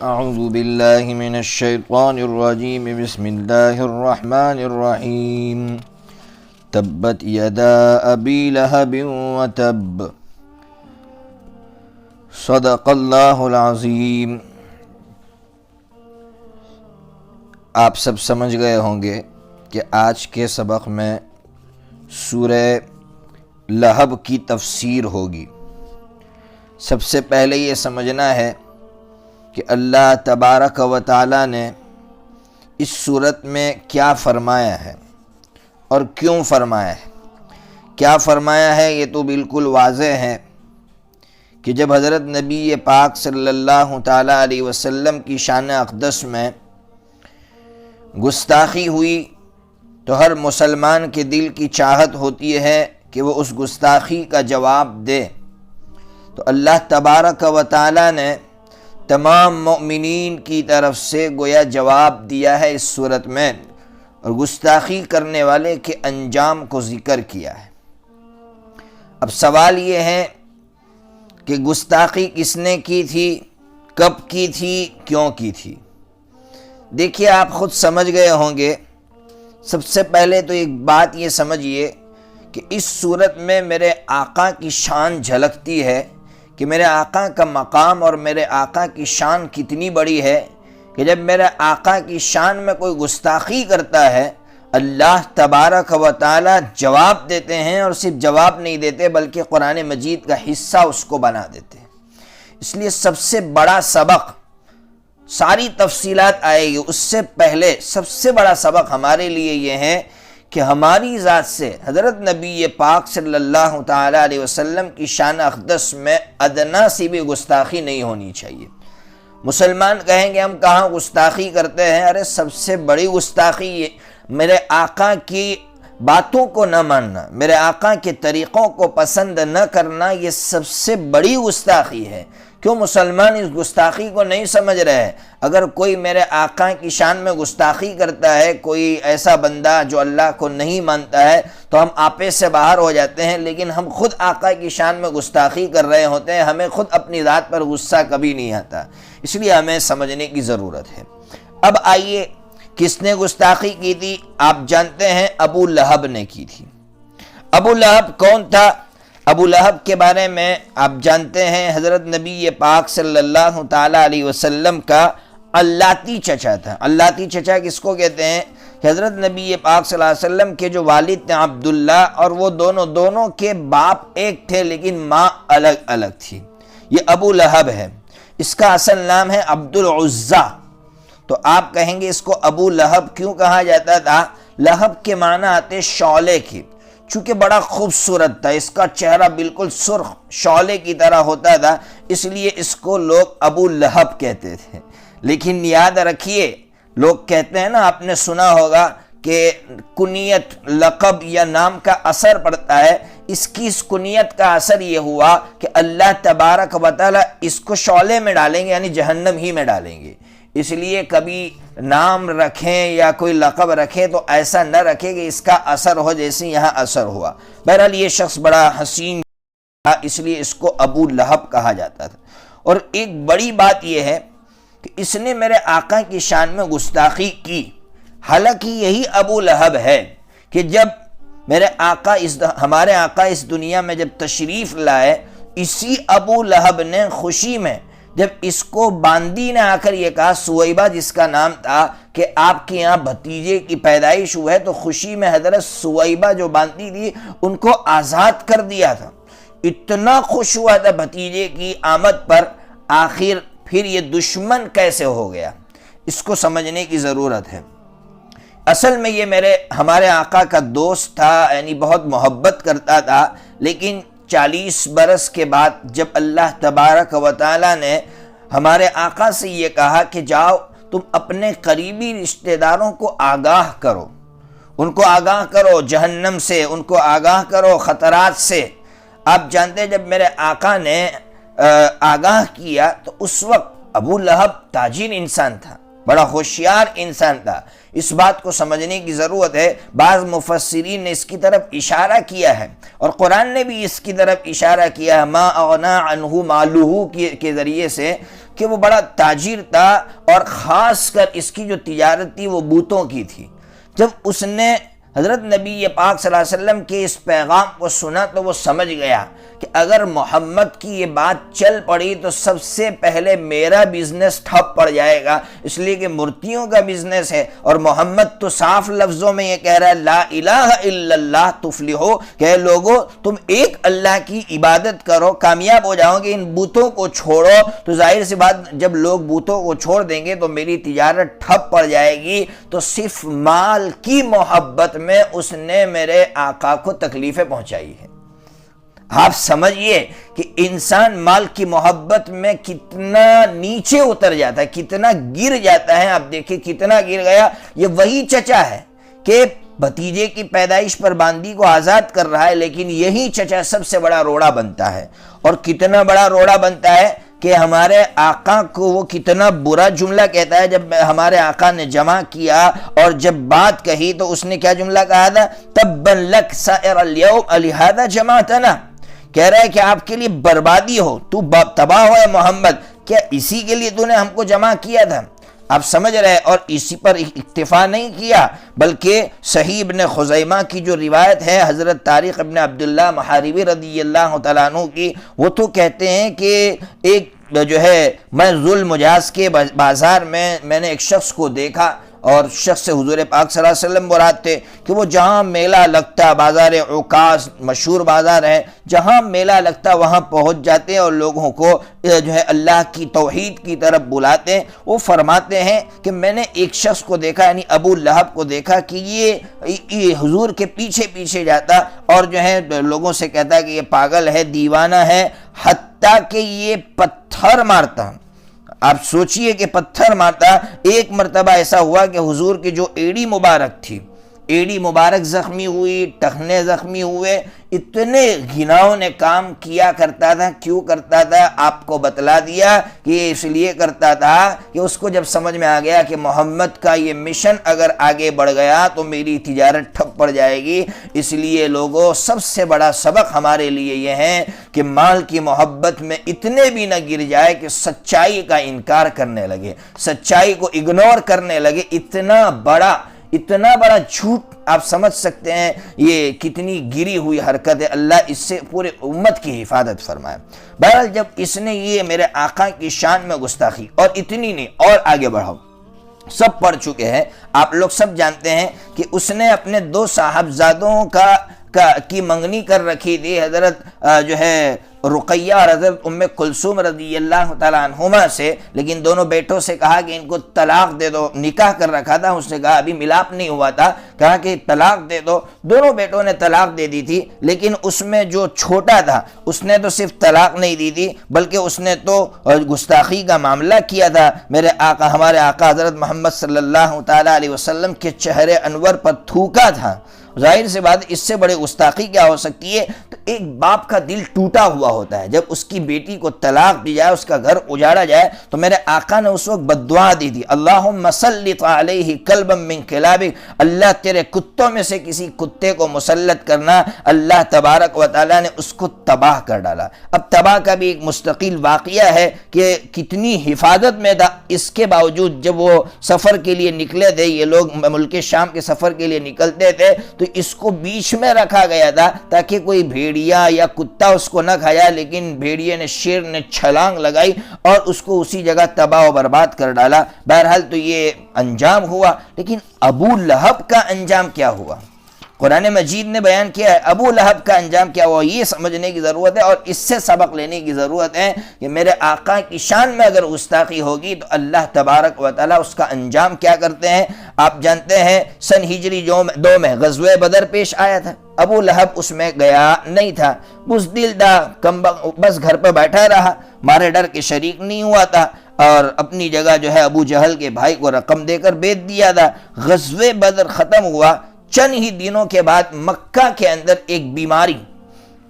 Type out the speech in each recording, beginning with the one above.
اعوذ باللہ من الشیطان الرجیم بسم اللہ الرحمن الرحیم تبت یدا ابی لہب وتب صدق اللہ العظیم۔ آپ سب سمجھ گئے ہوں گے کہ آج کے سبق میں سورہ لہب کی تفسیر ہوگی۔ سب سے پہلے یہ سمجھنا ہے کہ اللہ تبارک و تعالی نے اس صورت میں کیا فرمایا ہے اور کیوں فرمایا ہے۔ کیا فرمایا ہے یہ تو بالکل واضح ہے کہ جب حضرت نبی پاک صلی اللہ تعالی علیہ وسلم کی شان اقدس میں گستاخی ہوئی تو ہر مسلمان کے دل کی چاہت ہوتی ہے کہ وہ اس گستاخی کا جواب دے، تو اللہ تبارک و تعالی نے تمام مومنین کی طرف سے گویا جواب دیا ہے اس صورت میں، اور گستاخی کرنے والے کے انجام کو ذکر کیا ہے۔ اب سوال یہ ہے کہ گستاخی کس نے کی تھی، کب کی تھی، کیوں کی تھی؟ دیکھیے آپ خود سمجھ گئے ہوں گے۔ سب سے پہلے تو ایک بات یہ سمجھیے کہ اس صورت میں میرے آقا کی شان جھلکتی ہے کہ میرے آقا کا مقام اور میرے آقا کی شان کتنی بڑی ہے کہ جب میرے آقا کی شان میں کوئی گستاخی کرتا ہے اللہ تبارک و تعالی جواب دیتے ہیں، اور صرف جواب نہیں دیتے بلکہ قرآن مجید کا حصہ اس کو بنا دیتے ہیں۔ اس لیے سب سے بڑا سبق، ساری تفصیلات آئے گی، اس سے پہلے سب سے بڑا سبق ہمارے لیے یہ ہے کہ ہماری ذات سے حضرت نبی پاک صلی اللہ تعالی علیہ وسلم کی شان اقدس میں ادنا سی بھی گستاخی نہیں ہونی چاہیے۔ مسلمان کہیں گے ہم کہاں گستاخی کرتے ہیں؟ ارے سب سے بڑی گستاخی یہ میرے آقا کی باتوں کو نہ ماننا، میرے آقا کے طریقوں کو پسند نہ کرنا، یہ سب سے بڑی گستاخی ہے۔ کیوں مسلمان اس گستاخی کو نہیں سمجھ رہے ہیں؟ اگر کوئی میرے آقا کی شان میں گستاخی کرتا ہے، کوئی ایسا بندہ جو اللہ کو نہیں مانتا ہے، تو ہم آپے سے باہر ہو جاتے ہیں، لیکن ہم خود آقا کی شان میں گستاخی کر رہے ہوتے ہیں، ہمیں خود اپنی ذات پر غصہ کبھی نہیں آتا۔ اس لیے ہمیں سمجھنے کی ضرورت ہے۔ اب آئیے، کس نے گستاخی کی تھی؟ آپ جانتے ہیں ابو لہب نے کی تھی۔ ابو لہب کون تھا؟ ابو لہب کے بارے میں آپ جانتے ہیں حضرت نبی پاک صلی اللہ تعالی علیہ وسلم کا علاتی چچا تھا۔ علاتی چچا کس کو کہتے ہیں؟ کہ حضرت نبی پاک صلی اللہ علیہ وسلم کے جو والد تھے عبداللہ، اور وہ دونوں کے باپ ایک تھے لیکن ماں الگ الگ تھی۔ یہ ابو لہب ہے، اس کا اصل نام ہے عبد العزیٰ۔ تو آپ کہیں گے اس کو ابو لہب کیوں کہا جاتا تھا؟ لہب کے معنی آتے شعلے کی، چونکہ بڑا خوبصورت تھا، اس کا چہرہ بالکل سرخ شعلے کی طرح ہوتا تھا، اس لیے اس کو لوگ ابو لہب کہتے تھے۔ لیکن یاد رکھیے، لوگ کہتے ہیں نا، آپ نے سنا ہوگا کہ کنیت، لقب یا نام کا اثر پڑتا ہے۔ اس کی اس کنیت کا اثر یہ ہوا کہ اللہ تبارک و تعالی اس کو شعلے میں ڈالیں گے، یعنی جہنم ہی میں ڈالیں گے۔ اس لیے کبھی نام رکھیں یا کوئی لقب رکھیں تو ایسا نہ رکھیں کہ اس کا اثر ہو جیسے یہاں اثر ہوا۔ بہرحال یہ شخص بڑا حسین تھا، اس لیے اس کو ابو لہب کہا جاتا تھا۔ اور ایک بڑی بات یہ ہے کہ اس نے میرے آقا کی شان میں گستاخی کی۔ حالانکہ یہی ابو لہب ہے کہ جب میرے آقا ہمارے آقا اس دنیا میں جب تشریف لائے، اسی ابو لہب نے خوشی میں جب اس کو باندی نے آ کر یہ کہا، سویبہ جس کا نام تھا، کہ آپ کے یہاں بھتیجے کی پیدائش ہوئے، تو خوشی میں حضرت سویبہ جو باندی تھی ان کو آزاد کر دیا تھا۔ اتنا خوش ہوا تھا بھتیجے کی آمد پر۔ آخر پھر یہ دشمن کیسے ہو گیا، اس کو سمجھنے کی ضرورت ہے۔ اصل میں یہ ہمارے آقا کا دوست تھا، یعنی بہت محبت کرتا تھا، لیکن 40 برس کے بعد جب اللہ تبارک و تعالی نے ہمارے آقا سے یہ کہا کہ جاؤ تم اپنے قریبی رشتہ داروں کو آگاہ کرو، ان کو آگاہ کرو جہنم سے، ان کو آگاہ کرو خطرات سے۔ آپ جانتے ہیں جب میرے آقا نے آگاہ کیا تو اس وقت ابو لہب تاجر انسان تھا، بڑا ہوشیار انسان تھا۔ اس بات کو سمجھنے کی ضرورت ہے۔ بعض مفسرین نے اس کی طرف اشارہ کیا ہے، اور قرآن نے بھی اس کی طرف اشارہ کیا ہے، ما اغنا عنہ مالہ کے ذریعے سے۔ کہ وہ بڑا تاجر تھا اور خاص کر اس کی جو تجارت تھی وہ بتوں کی تھی۔ جب اس نے حضرت نبی پاک صلی اللہ علیہ وسلم کے اس پیغام کو سنا تو وہ سمجھ گیا کہ اگر محمد کی یہ بات چل پڑی تو سب سے پہلے میرا بزنس ٹھپ پڑ جائے گا، اس لیے کہ مورتیوں کا بزنس ہے، اور محمد تو صاف لفظوں میں یہ کہہ رہا ہے لا الہ الا اللہ تفلحو، کہ لوگو تم ایک اللہ کی عبادت کرو کامیاب ہو جاؤ گے، ان بتوں کو چھوڑو۔ تو ظاہر سی بات جب لوگ بتوں کو چھوڑ دیں گے تو میری تجارت ٹھپ پڑ جائے گی۔ تو صرف مال کی محبت میں اس نے میرے آقا کو تکلیفیں پہنچائی ہیں۔ آپ سمجھئے کہ انسان مال کی محبت میں کتنا نیچے اتر جاتا ہے، کتنا گر جاتا ہے۔ آپ دیکھیں کتنا گر گیا۔ یہ وہی چچا ہے کہ بھتیجے کی پیدائش پر باندی کو آزاد کر رہا ہے، لیکن یہی چچا سب سے بڑا روڑا بنتا ہے۔ اور کتنا بڑا روڑا بنتا ہے کہ ہمارے آقا کو وہ کتنا برا جملہ کہتا ہے۔ جب ہمارے آقا نے جمع کیا اور جب بات کہی تو اس نے کیا جملہ کہا تھا؟ تبا لک سائر اليوم لہذا جمعتنا، کہہ رہا ہے کہ آپ کے لیے بربادی ہو، تو تباہ ہو اے محمد، کیا اسی کے لیے تو نے ہم کو جمع کیا تھا؟ آپ سمجھ رہے، اور اسی پر اکتفا نہیں کیا بلکہ صحیح ابن خزیمہ کی جو روایت ہے حضرت طارق ابن عبداللہ محاربی رضی اللہ تعالیٰ عنہ کی، وہ تو کہتے ہیں کہ ایک جو ہے میں ذوالمجاز کے بازار میں نے ایک شخص کو دیکھا، اور شخص سے حضور پاک صلی اللہ علیہ وسلم مراد تھے کہ وہ جہاں میلہ لگتا، بازار عکاظ مشہور بازار ہے، جہاں میلہ لگتا وہاں پہنچ جاتے ہیں اور لوگوں کو جو ہے اللہ کی توحید کی طرف بلاتے ہیں۔ وہ فرماتے ہیں کہ میں نے ایک شخص کو دیکھا، یعنی ابو لہب کو دیکھا کہ یہ حضور کے پیچھے پیچھے جاتا اور جو ہے لوگوں سے کہتا کہ یہ پاگل ہے، دیوانہ ہے، حتیٰ کہ یہ پتھر مارتا۔ آپ سوچئے کہ پتھر مارتا۔ ایک مرتبہ ایسا ہوا کہ حضور کی جو ایڑی مبارک تھی، ایڑی مبارک زخمی ہوئی، ٹخنے زخمی ہوئے، اتنے گھناؤں نے کام کیا کرتا تھا۔ کیوں کرتا تھا؟ آپ کو بتلا دیا کہ یہ اس لیے کرتا تھا کہ اس کو جب سمجھ میں آ گیا کہ محمد کا یہ مشن اگر آگے بڑھ گیا تو میری تجارت ٹھپ پڑ جائے گی۔ اس لیے لوگوں سب سے بڑا سبق ہمارے لیے یہ ہے کہ مال کی محبت میں اتنے بھی نہ گر جائے کہ سچائی کا انکار کرنے لگے، سچائی کو اگنور کرنے لگے۔ اتنا بڑا جھوٹ آپ سمجھ سکتے ہیں یہ کتنی گری ہوئی حرکت ہے۔ اللہ اس سے پورے امت کی حفاظت فرمائے۔ بہرحال جب اس نے یہ میرے آقا کی شان میں گستاخی، اور اتنی نہیں، اور آگے بڑھو، سب پڑھ چکے ہیں، آپ لوگ سب جانتے ہیں کہ اس نے اپنے 2 صاحبزادوں کی منگنی کر رکھی تھی، حضرت جو ہے رقیہ اور حضرت ام کلثوم رضی اللہ تعالیٰ عنہما سے، لیکن دونوں بیٹوں سے کہا کہ ان کو طلاق دے دو۔ نکاح کر رکھا تھا، اس نے کہا ابھی ملاپ نہیں ہوا تھا، کہا کہ طلاق دے دو۔ دونوں بیٹوں نے طلاق دے دی تھی، لیکن اس میں جو چھوٹا تھا اس نے تو صرف طلاق نہیں دی تھی بلکہ اس نے تو گستاخی کا معاملہ کیا تھا۔ ہمارے آقا حضرت محمد صلی اللہ تعالیٰ علیہ وسلم کے چہرے انور پر تھوکا تھا۔ ظاہر سے بات اس سے بڑے گستاخی کیا ہو سکتی ہے؟ تو ایک باپ کا دل ٹوٹا ہوا ہوتا ہے جب اس کی بیٹی کو طلاق دی جائے، اس کا گھر اجاڑا جائے۔ تو میرے آقا نے اس وقت بددعا دی تھی، اللہم سلط علیہ کلبا من کلابک، اللہ تیرے کتوں میں سے کسی کتے کو مسلط کرنا۔ اللہ تبارک و تعالیٰ نے اس کو تباہ کر ڈالا۔ اب تباہ کا بھی ایک مستقل واقعہ ہے کہ کتنی حفاظت میں تھا، اس کے باوجود جب وہ سفر کے لیے نکلے تھے، یہ لوگ ملک شام کے سفر کے لیے نکلتے تھے، تو اس کو بیچ میں رکھا گیا تھا تاکہ کوئی بھیڑیا یا کتا اس کو نہ کھایا، لیکن بھیڑیے نے، شیر نے چھلانگ لگائی اور اس کو اسی جگہ تباہ و برباد کر ڈالا۔ بہرحال تو یہ انجام ہوا، لیکن ابو لہب کا انجام کیا ہوا؟ قرآن مجید نے بیان کیا ہے ابو لہب کا انجام کیا ہوا، یہ سمجھنے کی ضرورت ہے اور اس سے سبق لینے کی ضرورت ہے کہ میرے آقا کی شان میں اگر گستاخی ہوگی تو اللہ تبارک و تعالیٰ اس کا انجام کیا کرتے ہیں۔ آپ جانتے ہیں سن ہجری 2 میں غزوہ بدر پیش آیا تھا، ابو لہب اس میں گیا نہیں تھا، بزدل تھا، بس گھر پہ بیٹھا رہا، مارے ڈر کے شریک نہیں ہوا تھا، اور اپنی جگہ جو ہے ابو جہل کے بھائی کو رقم دے کر بیچ دیا تھا۔ غزوہ بدر ختم ہوا، چند ہی دنوں کے بعد مکہ کے اندر ایک بیماری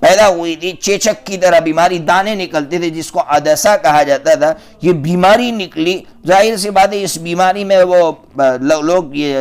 پیدا ہوئی تھی، چیچک کی طرح بیماری، دانے نکلتے تھے جس کو عدسہ کہا جاتا تھا۔ یہ بیماری نکلی، ظاہر سی بات ہے اس بیماری میں وہ لوگ، یہ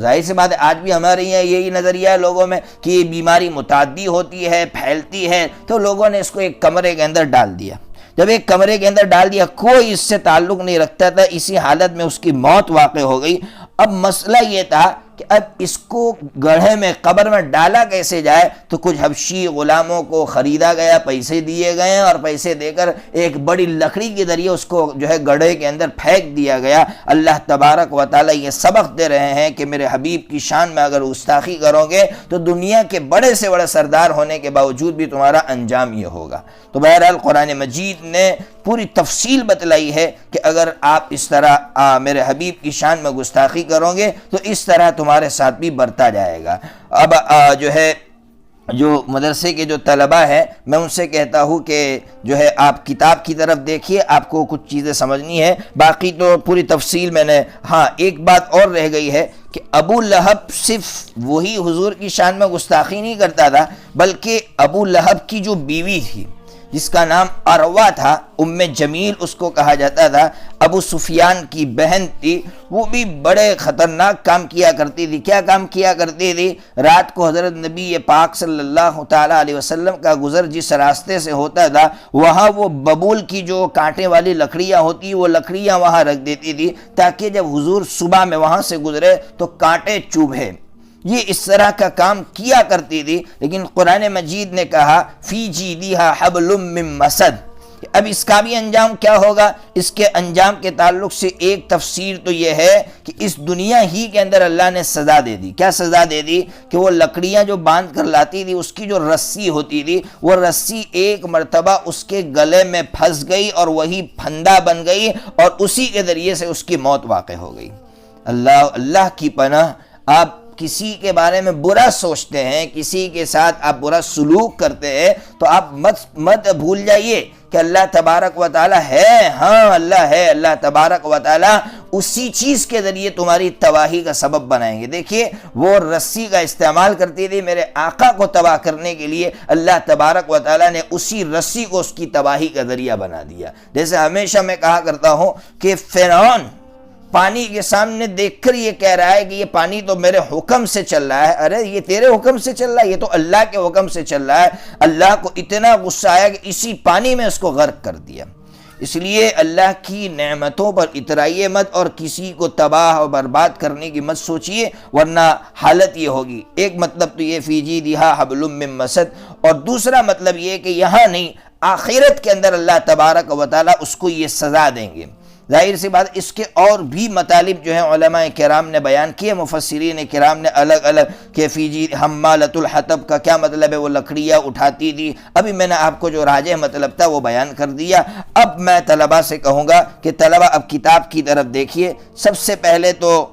ظاہر سی بات ہے آج بھی ہمارے یہاں یہی نظریہ ہے لوگوں میں کہ یہ بیماری متعدی ہوتی ہے، پھیلتی ہے، تو لوگوں نے اس کو ایک کمرے کے اندر ڈال دیا۔ جب ایک کمرے کے اندر ڈال دیا، کوئی اس سے تعلق نہیں رکھتا تھا، اسی حالت میں اس کی موت واقع ہو گئی۔ اب مسئلہ یہ تھا کہ اب اس کو گڑھے میں قبر میں ڈالا کیسے جائے، تو کچھ حبشی غلاموں کو خریدا گیا، پیسے دیے گئے اور پیسے دے کر ایک بڑی لکڑی کے ذریعے اس کو جو ہے گڑھے کے اندر پھینک دیا گیا۔ اللہ تبارک و تعالیٰ یہ سبق دے رہے ہیں کہ میرے حبیب کی شان میں اگر گستاخی کرو گے تو دنیا کے بڑے سے بڑے سردار ہونے کے باوجود بھی تمہارا انجام یہ ہوگا۔ تو بہرحال قرآن مجید نے پوری تفصیل بتلائی ہے کہ اگر آپ اس طرح میرے حبیب کی شان میں گستاخی کرو گے تو اس طرح تمہارے ساتھ بھی برتا جائے گا۔ اب جو مدرسے کے جو طلبہ ہیں، میں ان سے کہتا ہوں کہ جو ہے آپ کتاب کی طرف دیکھیے، آپ کو کچھ چیزیں سمجھنی ہے، باقی تو پوری تفصیل میں نے، ہاں ایک بات اور رہ گئی ہے کہ ابو لہب صرف وہی حضور کی شان میں گستاخی نہیں کرتا تھا، بلکہ ابو لہب کی جو بیوی تھی جس کا نام اروا تھا، ام جمیل اس کو کہا جاتا تھا، ابو سفیان کی بہن تھی، وہ بھی بڑے خطرناک کام کیا کرتی تھی۔ کیا کام کیا کرتی تھی؟ رات کو حضرت نبی پاک صلی اللہ تعالیٰ علیہ وسلم کا گزر جس راستے سے ہوتا تھا، وہاں وہ ببول کی جو کانٹے والی لکڑیاں ہوتی، وہ لکڑیاں وہاں رکھ دیتی تھی تاکہ جب حضور صبح میں وہاں سے گزرے تو کانٹے چبھے۔ یہ اس طرح کا کام کیا کرتی تھی، لیکن قرآن مجید نے کہا فی جیدہا حبل من مسد۔ اب اس کا بھی انجام کیا ہوگا؟ اس کے انجام کے تعلق سے ایک تفسیر تو یہ ہے کہ اس دنیا ہی کے اندر اللہ نے سزا دے دی۔ کیا سزا دے دی؟ کہ وہ لکڑیاں جو باندھ کر لاتی تھی، اس کی جو رسی ہوتی تھی، وہ رسی ایک مرتبہ اس کے گلے میں پھنس گئی اور وہی پھندا بن گئی اور اسی کے ذریعے سے اس کی موت واقع ہو گئی۔ اللہ کی پناہ، آپ کسی کے بارے میں برا سوچتے ہیں، کسی کے ساتھ آپ برا سلوک کرتے ہیں، تو آپ مت بھول جائیے کہ اللہ تبارک و تعالی ہے، ہاں اللہ ہے، اللہ تبارک و تعالی اسی چیز کے ذریعے تمہاری تباہی کا سبب بنائیں گے۔ دیکھیے وہ رسی کا استعمال کرتی تھی میرے آقا کو تباہ کرنے کے لیے، اللہ تبارک و تعالی نے اسی رسی کو اس کی تباہی کا ذریعہ بنا دیا۔ جیسے ہمیشہ میں کہا کرتا ہوں کہ فرعون پانی کے سامنے دیکھ کر یہ کہہ رہا ہے کہ یہ پانی تو میرے حکم سے چل رہا ہے، ارے یہ تیرے حکم سے چل رہا ہے، یہ تو اللہ کے حکم سے چل رہا ہے۔ اللہ کو اتنا غصہ آیا کہ اسی پانی میں اس کو غرق کر دیا۔ اس لیے اللہ کی نعمتوں پر اترائیے مت اور کسی کو تباہ اور برباد کرنے کی مت سوچیے، ورنہ حالت یہ ہوگی۔ ایک مطلب تو یہ فی جیدہا حبل من مسد، اور دوسرا مطلب یہ کہ یہاں نہیں، آخرت کے اندر اللہ تبارک و تعالی اس کو یہ سزا دیں گے۔ ظاہر سی بات، اس کے اور بھی مطالب جو ہیں علماء کرام نے بیان کیے، مفسرین کرام نے الگ الگ کہ فی حمالۃ الحطب کا کیا مطلب ہے، وہ لکڑیاں اٹھاتی تھی۔ ابھی میں نے آپ کو جو راجح مطلب تھا وہ بیان کر دیا۔ اب میں طلبہ سے کہوں گا کہ طلبہ اب کتاب کی طرف دیکھیے۔ سب سے پہلے تو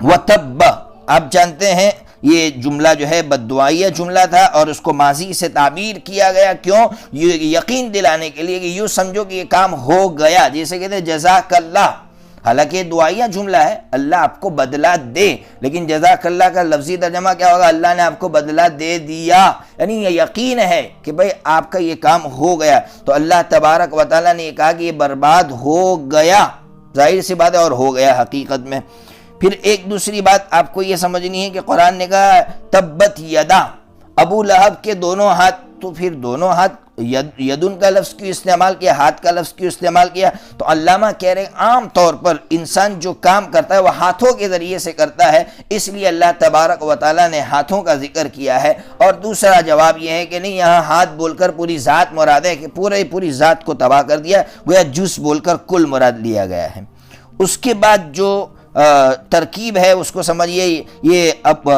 وَتَبَّ، آپ جانتے ہیں یہ جملہ جو ہے بددعائیہ جملہ تھا اور اس کو ماضی سے تعبیر کیا گیا، کیوں؟ یہ یقین دلانے کے لیے کہ یوں سمجھو کہ یہ کام ہو گیا، جیسے کہتے ہیں جزاک اللہ۔ حالانکہ یہ دعائیہ جملہ ہے، اللہ آپ کو بدلہ دے، لیکن جزاک اللہ کا لفظی ترجمہ کیا ہوگا؟ اللہ نے آپ کو بدلہ دے دیا، یعنی یہ یقین ہے کہ بھئی آپ کا یہ کام ہو گیا۔ تو اللہ تبارک و تعالیٰ نے یہ کہا کہ یہ برباد ہو گیا، ظاہر سی بات ہے، اور ہو گیا حقیقت میں۔ پھر ایک دوسری بات آپ کو یہ سمجھنی ہے کہ قرآن نے کہا تبت یدا، ابو لہب کے دونوں ہاتھ، تو پھر دونوں ہاتھ یدن کا لفظ کیوں استعمال کیا، ہاتھ کا لفظ کیوں استعمال کیا؟ تو علامہ کہہ رہے ہیں عام طور پر انسان جو کام کرتا ہے وہ ہاتھوں کے ذریعے سے کرتا ہے، اس لیے اللہ تبارک و تعالیٰ نے ہاتھوں کا ذکر کیا ہے۔ اور دوسرا جواب یہ ہے کہ نہیں، یہاں ہاتھ بول کر پوری ذات مراد ہے، کہ پوری ذات کو تباہ کر دیا، گویا جز بول کر کل مراد لیا گیا ہے۔ اس کے بعد جو ترکیب ہے اس کو سمجھیے، یہ اب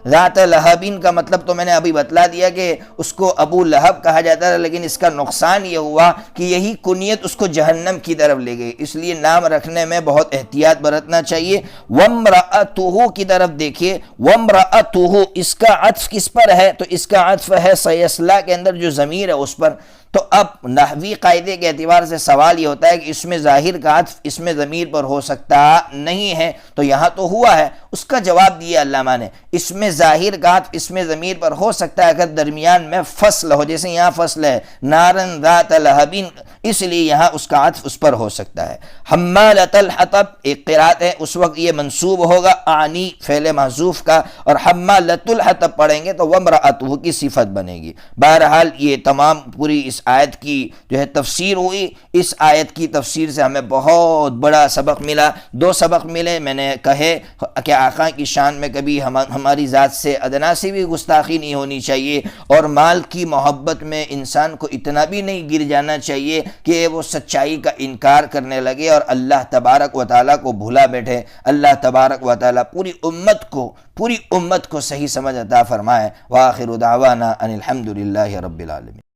ذات لہبین کا مطلب تو میں نے ابھی بتلا دیا کہ اس کو ابو لہب کہا جاتا ہے، لیکن اس کا نقصان یہ ہوا کہ یہی کنیت اس کو جہنم کی طرف لے گئی، اس لیے نام رکھنے میں بہت احتیاط برتنا چاہیے۔ وامرأتہ کی طرف دیکھیے، وامرأتہ اس کا عطف کس پر ہے؟ تو اس کا عطف ہے سیصلا کے اندر جو ضمیر ہے اس پر۔ تو اب نحوی قاعدے کے اعتبار سے سوال یہ ہوتا ہے کہ اس میں ظاہر کا عطف اس میں ضمیر پر ہو سکتا نہیں ہے، تو یہاں تو ہوا ہے۔ اس کا جواب دیا علامہ نے، اس میں ظاہر کا عطف اس میں ضمیر پر ہو سکتا ہے اگر درمیان میں فصل ہو، جیسے یہاں فصل ہے نارن ذات لہبین، اس لیے یہاں اس کا عطف اس پر ہو سکتا ہے۔ حمالۃ الحطب ایک قرات ہے، اس وقت یہ منصوب ہوگا اعنی فعل محذوف کا، اور حمالۃ الحطب پڑھیں گے تو وامرأتہ کی صفت بنے گی۔ بہرحال یہ تمام پوری اس اس آیت کی جو ہے تفسیر ہوئی. اس آیت کی تفسیر سے ہمیں بہت بڑا سبق ملا. 2 سبق ملے میں نے کہے کہ آقا کی شان میں کبھی ہماری ذات سے ادنا سی بھی گستاخی نہیں ہونی چاہیے، اور مال کی محبت میں انسان کو اتنا بھی نہیں گر جانا چاہیے کہ وہ سچائی کا انکار کرنے لگے اور اللہ تبارک و تعالیٰ کو بھولا بیٹھے. اللہ تبارک و تعالیٰ پوری امت کو صحیح سمجھ عطا فرمائے. وآخر دعوانا ان الحمد للہ رب العالمین.